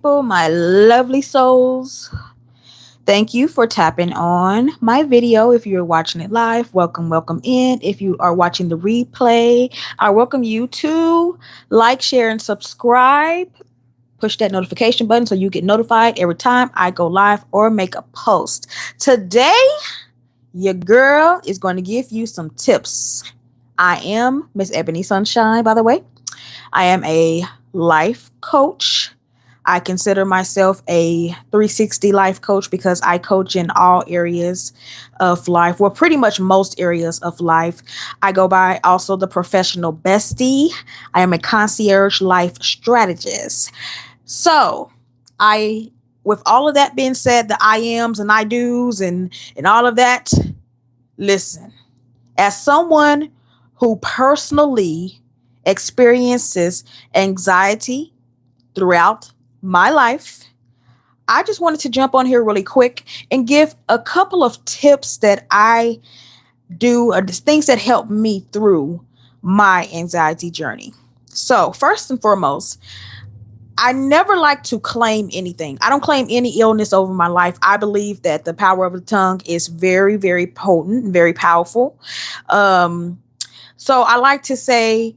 people, my lovely souls. Thank you for tapping on my video. If you're watching it live, welcome in. If you are watching the replay, I welcome you to like, share, and subscribe. Push that notification button so you get notified every time I go live or make a post. Today, your girl is going to give you some tips. I am Miss Ebony Sunshine, by the way. I am a life coach. I consider myself a 360 life coach because I coach in all areas of life. Well, pretty much most areas of life. I go by also the professional bestie. I am a concierge life strategist. So, I, with all of that being said, the I ams and I do's and all of that, listen, as someone who personally experiences anxiety throughout my life, I just wanted to jump on here really quick and give a couple of tips that I do, or things that help me through my anxiety journey. So, first and foremost, I never like to claim anything. I don't claim any illness over my life. I believe that the power of the tongue is very, very potent, very powerful. Um, so I like to say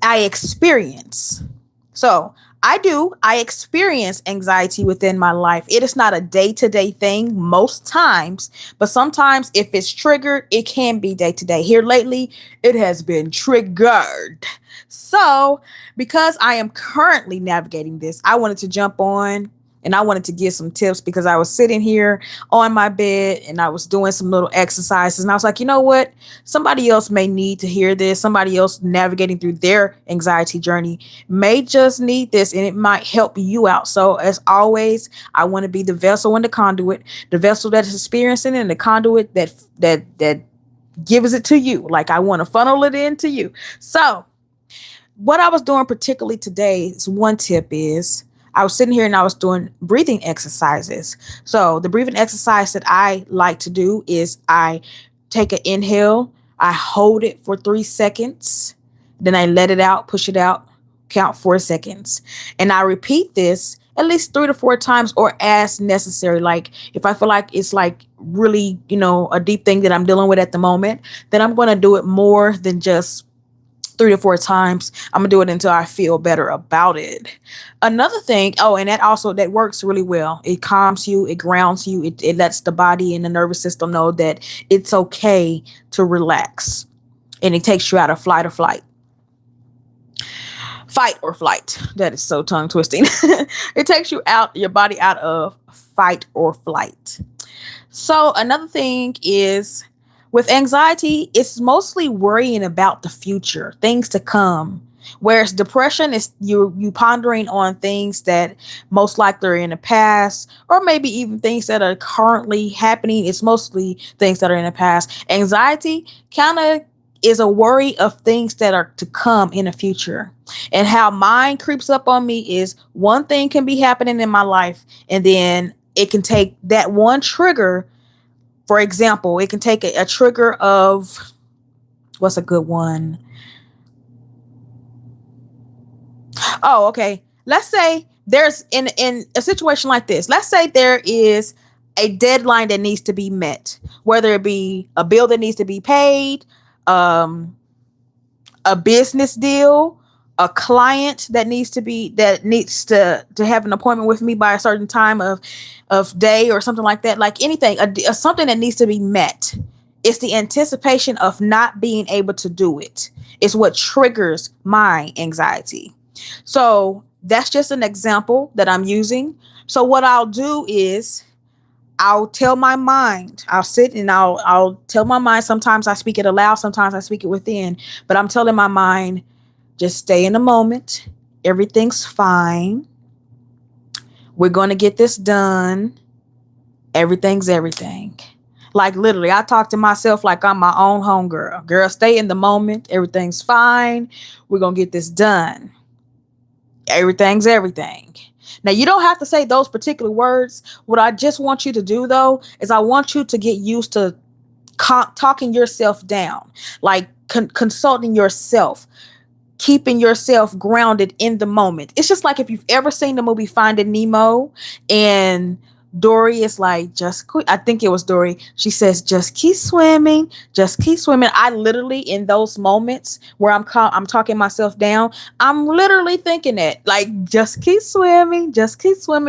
I experience. So I experience anxiety within my life. It is not a day to day thing most times, but sometimes if it's triggered, it can be day to day. Here lately, it has been triggered. So, because I am currently navigating this, I wanted to jump on and I wanted to give some tips because I was sitting here on my bed and I was doing some little exercises. And I was like, you know what? Somebody else may need to hear this. Somebody else navigating through their anxiety journey may just need this and it might help you out. So, as always, I want to be the vessel and the vessel that is experiencing it and the conduit that gives it to you. Like I want to funnel it into you. So, what I was doing particularly today is one tip is I was sitting here and I was doing breathing exercises. So the breathing exercise that I like to do is I take an inhale, I hold it for 3 seconds, then I let it out, push it out, count 4 seconds. And I repeat this at least 3 to 4 times or as necessary. Like if I feel like it's like really, a deep thing that I'm dealing with at the moment, then I'm going to do it more than just 3 to 4 times. I'm gonna do it until I feel better about it. Another thing, and that works really well. It calms you, it grounds you, it lets the body and the nervous system know that it's okay to relax. And it takes you out of fight or flight. That is so tongue twisting. It takes your body out of fight or flight. So another thing is with anxiety, it's mostly worrying about the future, things to come. Whereas depression is you pondering on things that most likely are in the past, or maybe even things that are currently happening. It's mostly things that are in the past. Anxiety kind of is a worry of things that are to come in the future. And how mine creeps up on me is one thing can be happening in my life, and then it can take that one trigger. For example, it can take a trigger of what's a good one? Oh, okay. Let's say there's in a situation like this. Let's say there is a deadline that needs to be met, whether it be a bill that needs to be paid, um, a business deal, a client that needs to have an appointment with me by a certain time of day or something like that. Like anything, something that needs to be met. It's the anticipation of not being able to do it. It's what triggers my anxiety. So that's just an example that I'm using. So what I'll do is I'll tell my mind. I'll sit and I'll tell my mind. Sometimes I speak it aloud, sometimes I speak it within. But I'm telling my mind, just stay in the moment. Everything's fine. We're going to get this done. Everything's everything. Like literally, I talk to myself like I'm my own homegirl. Girl, stay in the moment. Everything's fine. We're going to get this done. Everything's everything. Now, you don't have to say those particular words. What I just want you to do, though, is I want you to get used to talking yourself down, like consulting yourself. keeping yourself grounded in the moment. It's just like if you've ever seen the movie Finding Nemo and Dory is like, just quit. I think it was Dory. She says, just keep swimming, just keep swimming. I literally, in those moments where I'm talking myself down, I'm literally thinking that, like, just keep swimming,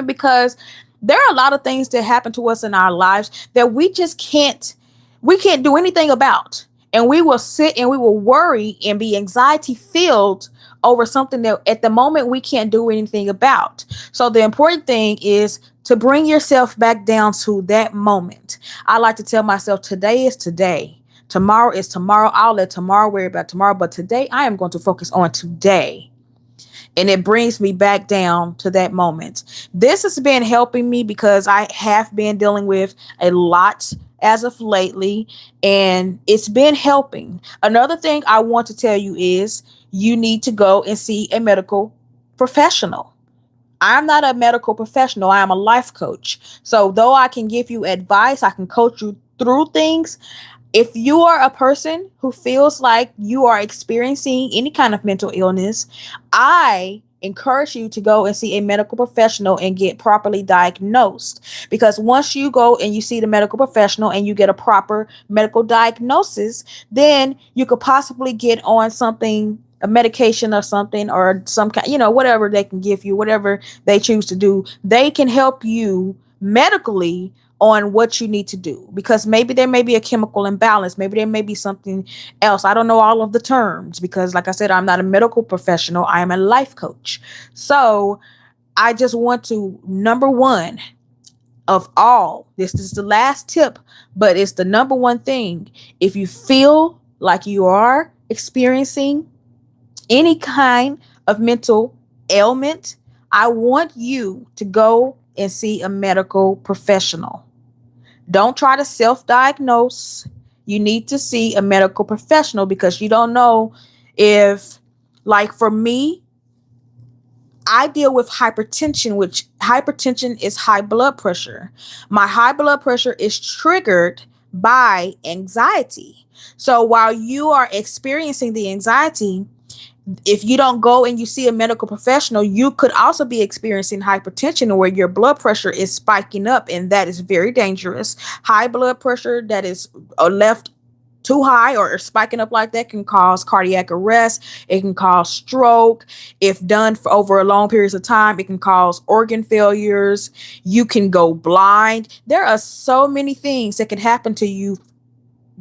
because there are a lot of things that happen to us in our lives that we can't do anything about. And we will sit and we will worry and be anxiety filled over something that at the moment we can't do anything about. So the important thing is to bring yourself back down to that moment. I like to tell myself, today is today. Tomorrow is tomorrow. I'll let tomorrow worry about tomorrow. But today I am going to focus on today. And it brings me back down to that moment. This has been helping me because I have been dealing with a lot as of lately, and it's been helping. Another thing I want to tell you is you need to go and see a medical professional. I'm not a medical professional. I am a life coach. So though I can give you advice, I can coach you through things. If you are a person who feels like you are experiencing any kind of mental illness, I encourage you to go and see a medical professional and get properly diagnosed. Because once you go and you see the medical professional and you get a proper medical diagnosis, then you could possibly get on something, a medication or something, or some kind, whatever they can give you, whatever they choose to do, they can help you medically on what you need to do, because maybe there may be a chemical imbalance. Maybe there may be something else. I don't know all of the terms because, like I said, I'm not a medical professional. I am a life coach. So I just want to, number one of all, this is the last tip, but it's the number one thing. If you feel like you are experiencing any kind of mental ailment, I want you to go and see a medical professional. Don't try to self-diagnose. You need to see a medical professional because you don't know if, like for me, I deal with hypertension, which hypertension is high blood pressure. My high blood pressure is triggered by anxiety. So while you are experiencing the anxiety, if you don't go and you see a medical professional, you could also be experiencing hypertension where your blood pressure is spiking up, and that is very dangerous. High blood pressure that is left too high or spiking up like that can cause cardiac arrest. It can cause stroke. If done for over a long periods of time, it can cause organ failures. You can go blind. There are so many things that can happen to you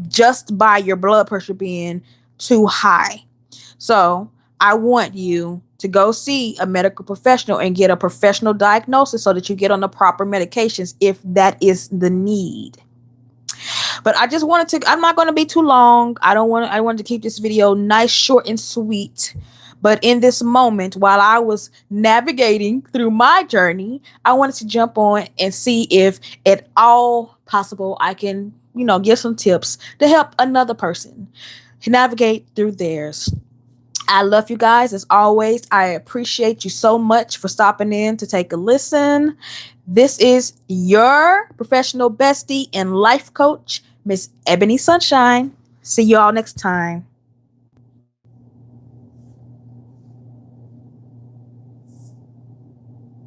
just by your blood pressure being too high. So I want you to go see a medical professional and get a professional diagnosis so that you get on the proper medications if that is the need. But I just wanted to, I'm not going to be too long. I wanted to keep this video nice, short, and sweet. But in this moment, while I was navigating through my journey, I wanted to jump on and see if at all possible I can, give some tips to help another person navigate through theirs. I love you guys as always. I appreciate you so much for stopping in to take a listen. This is your professional bestie and life coach, Miss Ebony Sunshine. See you all next time.